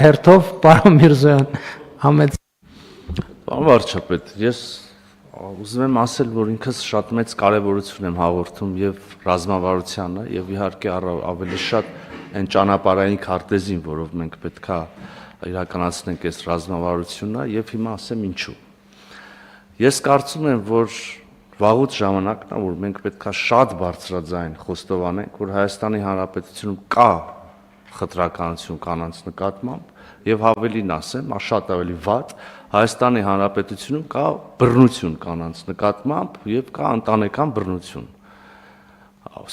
Հերթով պարոն Միրզոյան համեց Պարոն վարչապետ, ես ուզում եմ ասել, որ ինքս շատ մեծ կարևորություն եմ հաղորդում եւ ռազմավարությանը եւ իհարկե ավելի շատ այն ճանապարհային քարտեզին, որով մենք պետքա իրականացնենք այս ռազմավարությունը եւ հիմա ասեմ ինչու։ Ես կարծում եմ, որ վաղուց ժամանակն է, որ մենք պետքա շատ բարձրաձայն խոստովանենք, որ Հայաստանի Հանրապետությունում կա խտրականություն կանանց նկատմամբ եւ ավելին ասեմ, շատ ավելի վատ Հայաստանի Հանրապետությունում կա բռնություն կանանց նկատմամբ եւ կա ընտանեկան բռնություն։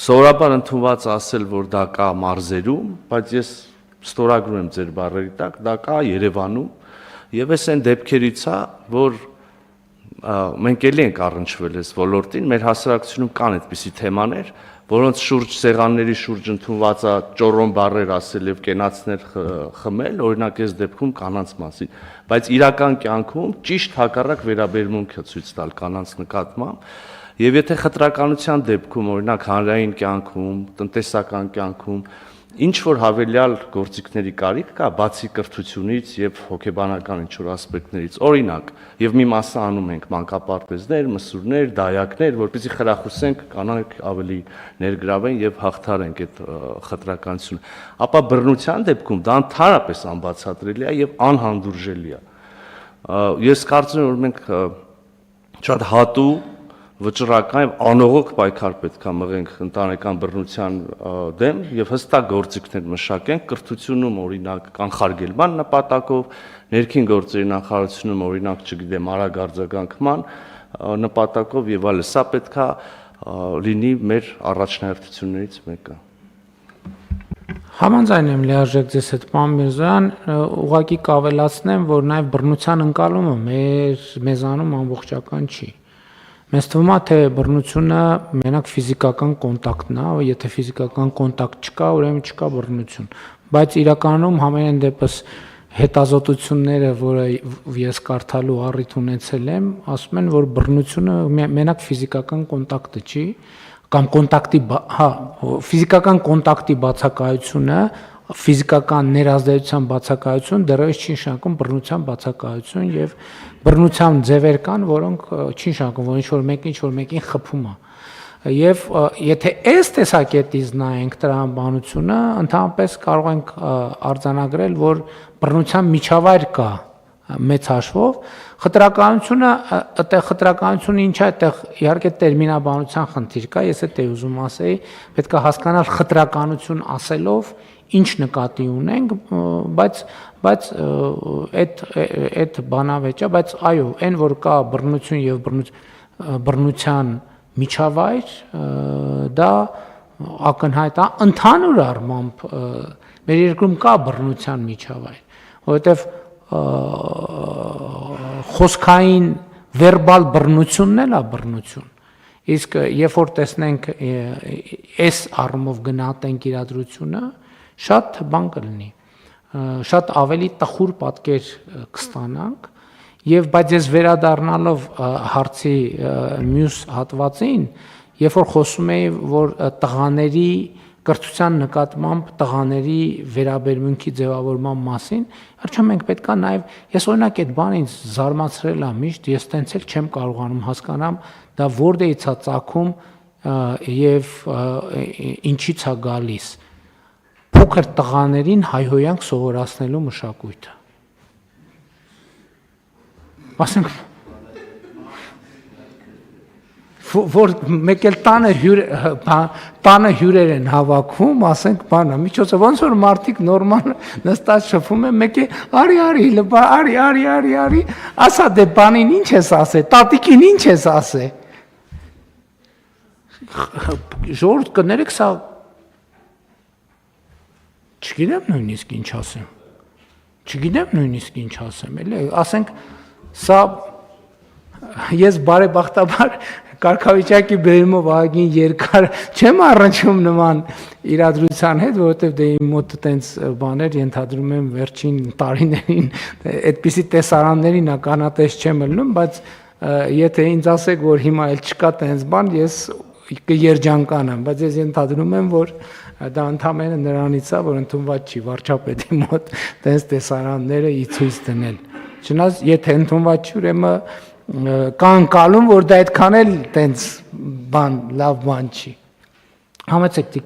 Սովորաբար ընդունված ասել, որ դա կա մարզերում, բայց ես ստորագրում եմ ձեր բառերի տակ, դա կա Երևանում եւ այս այն դեպքերից է, որ մենք էլի ենք առնչվել այս ոլորտին, մեր հասարակությունում կան այդպիսի թեմաներ, որոնց շուրջ սեղանների շուրջ ընդունված է ճոռոն բառեր ասել եւ կենացներ խմել, օրինակ այս դեպքում կանանց մասին, բայց իրական կյանքում ճիշտ հակառակ վերաբերմունք է ցույց տալ կանանց նկատմամբ եւ եթե խտրականության դեպքում, օրինակ հանրային կյանքում, տնտեսական կյանքում ինչ որ հավելյալ գործիքների կարիք կա, բացի կրթությունից եւ հոգեբանական ինչ որ ասպեկտներից, օրինակ, եւ մի մասը անում ենք մանկապարտեզներ, մսուրներ, դայակներ, որպեսզի խրախուսենք կանայք ավելի ներգրավեն եւ հաղթարենք այդ խտրականությունը, ապա բռնության դեպքում դա ընդհանրապես անբացատրելի է եւ անհանդուրժելի է։ Ես կարծում եմ, որ մենք շատ հատու վճռական եւ անողոք պայքար պետք է մղենք ընտանեկան բռնության դեմ եւ հստակ գործիքներ մշակենք կրթությունում օրինակ կանխարգելման նպատակով, ներքին գործերի նախարարությունում օրինակ, չգիտեմ, արագ արձագանքման նպատակով եւ այլն, սա պետք է լինի մեր առաջնահերթություններից մեկը։ Համաձայն եմ լիարժեք ձեզ հետ, պարոն Միրզոյան, ուղղակի կավելացնեմ, որ նաեւ բռնության ընկալումը մեզանում ամբողջական չի։ Մեզ թվում է, թե բռնությունը մենակ ֆիզիկական կոնտակտն է, եթե ֆիզիկական կոնտակտ չկա, ուրեմն չկա բռնություն, բայց իրականում համենայն դեպս հետազոտությունները, որը ես կարդալու առիթ ունեցել եմ, ասում են, որ բռնությունը մենակ ֆիզիկական կոնտակտը չի, կամ ֆիզիկական կոնտակտի բացակայությունը, ֆիզիկական ներազդեցության բացակայություն դեռևս չի նշանակում բռնության բացակայություն եւ բռնության ձևեր կան, որոնք չի նշանակում, որ ինչ-որ մեկին խփում է։ Եվ եթե այս տեսակետից նայենք տրամաբանությունը, ընդհանրապես կարող ենք արձանագրել, որ բռնության միջավայր կա մեծ հաշվով, խտրականությունը ինչ է, այդտեղ իհարկե տերմինաբանության խնդիր կա, ես այդ ուզում ասեի, պետք է հասկանալ խտրականություն ասելով ինչ նկատի ունենք, բայց այդ բանավեճը, բայց այո, այն որ կա բռնություն եւ բռնության միջավայր, դա ակնհայտ է, ընդհանուր առմամբ մեր երկրում կա բռնության միջավայր, որովհետեւ խոսքային վերբալ բռնությունն էլ է բռնություն, իսկ երբ որ տեսնենք այս առումով գնահատենք իրադրությունը, շատ բան կլինի, շատ ավելի տխուր պատկեր կստանանք եւ բայց ես վերադառնալով հարցի մյուս հատվածին, երբ որ խոսում էի, որ տղաների կրթության նկատմամբ տղաների վերաբերմունքի ձևավորման մասին, արդյոք մենք պետքա նաեւ ես օրինակ այդ բանը ինձ զարմացրել է միշտ, ես տենց էլ չեմ կարողանում հասկանամ, դա որտեղից է ծագում եւ ինչից է գալիս փոքր տղաներին հայհոյանք սովորացնելու մշակույթը։ Ասենք որ մեկ էլ տանը հյուրեր են հավաքում, ասենք բանը, միջոցը ոնց որ մարդիկ նորմալ նստած շփում են, մեկի արի, ասա դե բանին ինչ ես ասե, տատիկին ինչ ես ասե։ Ժողովուրդ կներեք, սա չգիտեմ նույնիսկ ինչ ասեմ, էլի, ասենք սա ես բարեբախտաբար կարգավիճակի բերումով ահագին երկար չեմ առնչվում նման իրադրության հետ, որովհետև դե իմ մոտ տենց բաներ ենթադրում եմ վերջին տարիներին այդպիսի տեսարաններին ականատես չեմ ելնում, բայց եթե ինձ ասեք, որ հիմա էլ չկա տենց բան, ես կերջանկանան, բայց ես ենթադրում եմ, որ դա ընդհանրապես նրանից է, որ ընդունված չի վարչապետի մոտ տես տեսարանները ի ցույց դնել։ Չնայած եթե ընդունված չի, ուրեմն կան կալում, որ դա այդքան էլ տենց բան, լավ բան չի։ Համեցեք